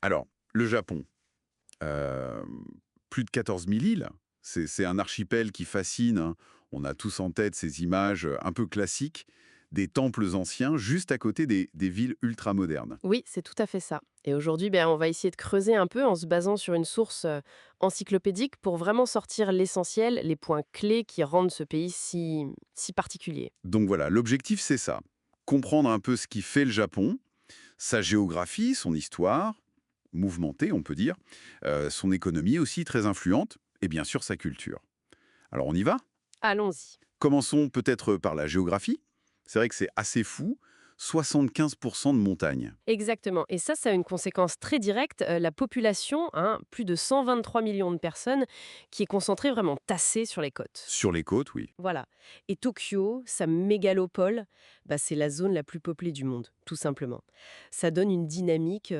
Alors, le Japon, euh, plus de 14 000 îles, c'est un archipel qui fascine, hein. On a tous en tête ces images un peu classiques des temples anciens juste à côté des villes ultramodernes. Oui, c'est tout à fait ça. Et aujourd'hui, on va essayer de creuser un peu en se basant sur une source encyclopédique pour vraiment sortir l'essentiel, les points clés qui rendent ce pays si particulier. Donc voilà, l'objectif c'est ça, comprendre un peu ce qui fait le Japon, sa géographie, son histoire, mouvementée on peut dire, son économie aussi très influente, et bien sûr sa culture. Alors on y va. Allons-y. Commençons peut-être par la géographie. C'est vrai que c'est assez fou, 75% de montagnes. Exactement. Et ça a une conséquence très directe. La population, hein, plus de 123 millions de personnes, qui est concentrée vraiment tassée sur les côtes. Sur les côtes, oui. Voilà. Et Tokyo, sa mégalopole, c'est la zone la plus peuplée du monde, tout simplement. Ça donne une dynamique,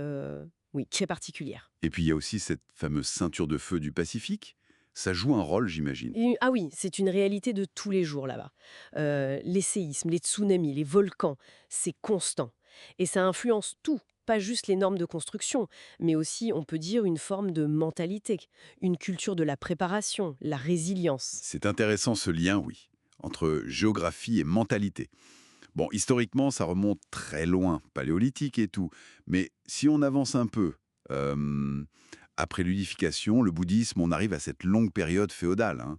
oui, très particulière. Et puis il y a aussi cette fameuse ceinture de feu du Pacifique. Ça joue un rôle, j'imagine. Ah oui, c'est une réalité de tous les jours là-bas. Les séismes, les tsunamis, les volcans, c'est constant. Et ça influence tout, pas juste les normes de construction, mais aussi, on peut dire, une forme de mentalité, une culture de la préparation, la résilience. C'est intéressant ce lien, oui, entre géographie et mentalité. Bon, historiquement, ça remonte très loin, paléolithique et tout. Mais si on avance un peu, euh, après l'unification, le bouddhisme, on arrive à cette longue période féodale, hein.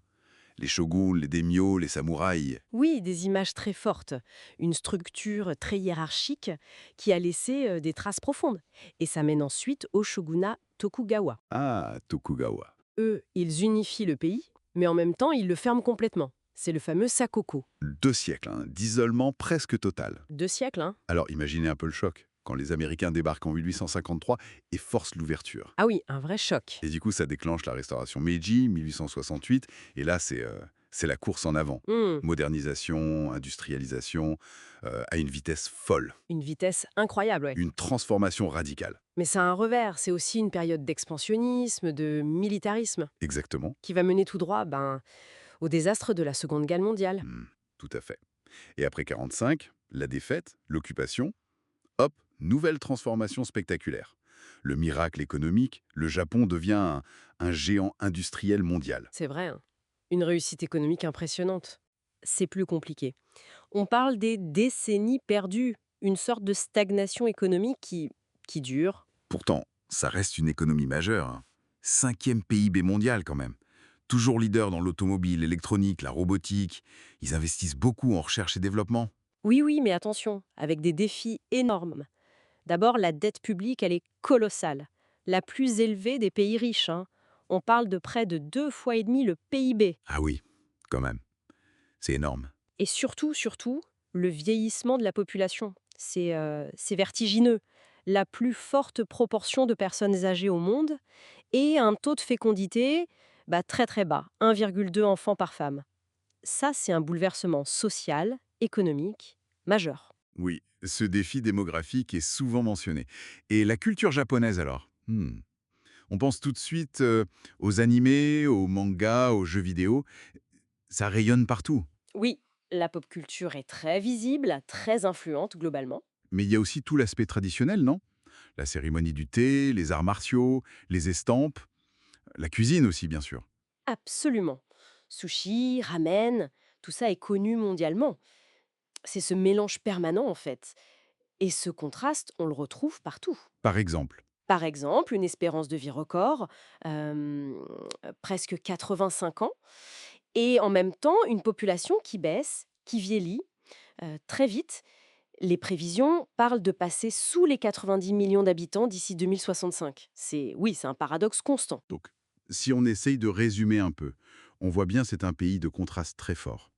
Les shoguns, les daimyos, les samouraïs. Oui, des images très fortes, une structure très hiérarchique qui a laissé des traces profondes. Et ça mène ensuite au shogunat Tokugawa. Ah, Tokugawa. Eux, ils unifient le pays, mais en même temps, ils le ferment complètement. C'est le fameux Sakoko. 2 siècles, hein, d'isolement presque total. 2 siècles, hein. Alors imaginez un peu le choc, quand les Américains débarquent en 1853 et forcent l'ouverture. Ah oui, un vrai choc. Et du coup, ça déclenche la restauration Meiji, 1868, et là, c'est la course en avant. Hmm, Modernisation, industrialisation, à une vitesse folle. une vitesse incroyable, ouais. Une transformation radicale. Mais ça a un revers, c'est aussi une période d'expansionnisme, de militarisme, Exactement. qui va mener tout droit au désastre de la Seconde Guerre mondiale. Hmm, tout à fait. Et après 45, la défaite, l'occupation, hop, nouvelle transformation spectaculaire. Le miracle économique, le Japon devient un géant industriel mondial. C'est vrai, hein. Une réussite économique impressionnante. C'est plus compliqué. On parle des décennies perdues, une sorte de stagnation économique qui dure. Pourtant, ça reste une économie majeure, hein. 5e PIB mondial quand même. Toujours leader dans l'automobile, l'électronique, la robotique. Ils investissent beaucoup en recherche et développement. Oui, oui, mais attention, avec des défis énormes. D'abord, la dette publique, elle est colossale. La plus élevée des pays riches, hein. On parle de près de 2 fois et demi le PIB. Ah oui, quand même. C'est énorme. Et surtout, le vieillissement de la population. C'est vertigineux. La plus forte proportion de personnes âgées au monde et un taux de fécondité très très bas, 1,2 enfants par femme. Ça, c'est un bouleversement social, économique, majeur. Oui, ce défi démographique est souvent mentionné. Et la culture japonaise alors? On pense tout de suite aux animés, aux mangas, aux jeux vidéo. Ça rayonne partout. Oui, la pop culture est très visible, très influente globalement. Mais il y a aussi tout l'aspect traditionnel, non? La cérémonie du thé, les arts martiaux, les estampes, la cuisine aussi, bien sûr. Absolument. Sushi, ramen, tout ça est connu mondialement. C'est ce mélange permanent en fait. Et ce contraste, on le retrouve partout. Par exemple. Par exemple, une espérance de vie record, presque 85 ans, et en même temps une population qui baisse, qui vieillit très vite. Les prévisions parlent de passer sous les 90 millions d'habitants d'ici 2065. Oui, c'est un paradoxe constant. Donc, si on essaye de résumer un peu, on voit bien c'est un pays de contraste très fort.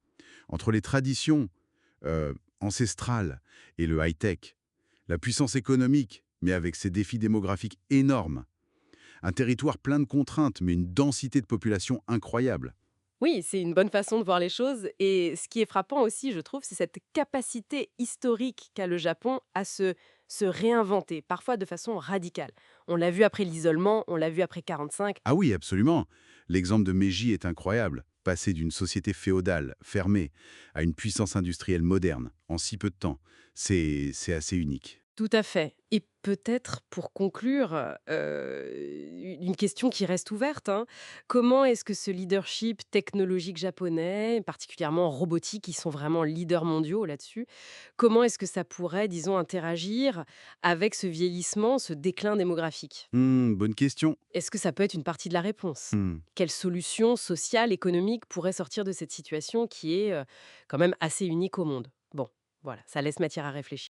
Entre les traditions ancestrales et le high-tech, la puissance économique, mais avec ses défis démographiques énormes, un territoire plein de contraintes, mais une densité de population incroyable. Oui, c'est une bonne façon de voir les choses. Et ce qui est frappant aussi, je trouve, c'est cette capacité historique qu'a le Japon à se réinventer, parfois de façon radicale. On l'a vu après l'isolement, on l'a vu après 45. Ah oui, absolument. L'exemple de Meiji est incroyable. Passer d'une société féodale, fermée, à une puissance industrielle moderne, en si peu de temps, c'est assez unique. Tout à fait. Et peut-être pour conclure, une question qui reste ouverte, hein. Comment est-ce que ce leadership technologique japonais, particulièrement en robotique, ils sont vraiment leaders mondiaux là-dessus, comment est-ce que ça pourrait, disons, interagir avec ce vieillissement, ce déclin démographique? Bonne question. Est-ce que ça peut être une partie de la réponse? Hmm. Quelles solutions sociales, économiques pourraient sortir de cette situation qui est, quand même assez unique au monde? Bon, voilà, ça laisse matière à réfléchir.